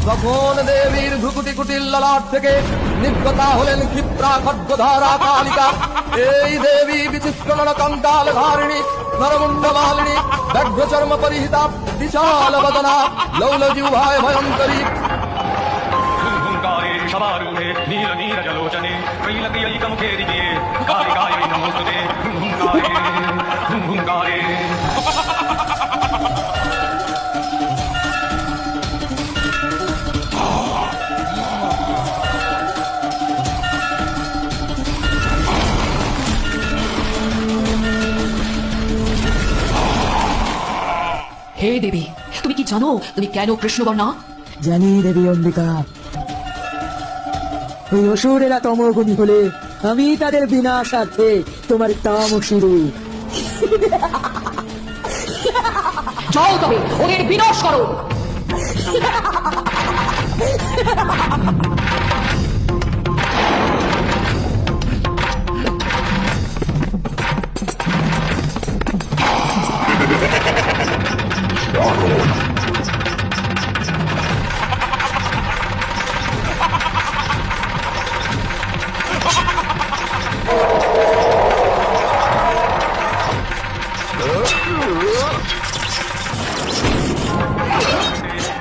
তখন দেবীর ভ্রুকুটি কুটির ললাট থেকে নির্গতা হলেন ক্ষিপ্রা খड्गधारा কালিকা। এই দেবী বিচিত্র নরকঙ্কাল ধারিণী, নরমুণ্ড মালিনী, ব্যঘ্র চর্ম পরিহিতা, বিশাল বদনা, লৌল জিহ্বায় ভয়ঙ্করী। हुंकारे शवारूढे नील नीरजलोचने त्रैलकयैकमुखे दिव्ये कालिकायै नमोस्तुते। हुंकारे হে দেবী, তুমি কি জানো তুমি কেন কৃষ্ণবর্ণা? জানি দেবী অম্বিকা, ওই অসুরেরা তমগুণী হলে আমি তাদের বিনাশার্থে তোমার তামসী রূপ। যাও তবে ওদের বিনাশ করো।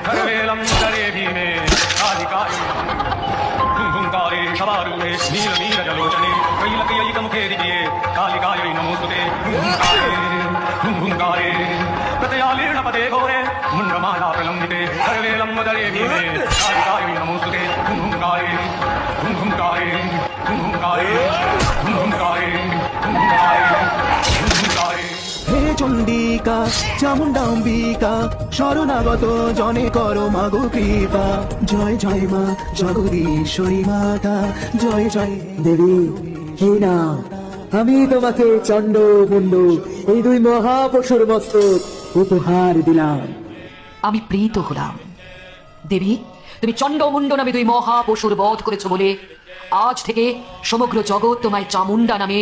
हरवेलं दरे भीमे कालिकायै हुंकारे शवारूढे नील नीरजलोचने त्रैलकयैकमुखे दिव्ये कालिकायै नमोस्तुते। हुंकारे प्रतयालीर्ण पदे घोरे मुण्डमाला प्रलम्बिते हरवेलं दरे भीमे कालिकायै नमोस्तुते। हुंकारे हुंकारे हुंकारे हुंकारे हुंकारे হে চণ্ডিকা চামুণ্ডাম্বিকা শরণাগত জনে করো মাগো কৃপা। জয় জয় মা জগদীশ্বরী মাতা, জয় জয় দেবী, এই না, আমি তোমাকে চণ্ড মুণ্ড এই দুই মহাপশুর মস্তক উপহার দিলাম। আমি প্রীত হলাম। দেবী, তুমি চণ্ডমুণ্ড নামে দুই মহাপশুর বধ করেছো বলে আজ থেকে সমগ্র জগৎ তোমায় চামুণ্ডা নামে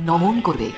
নমন করবে।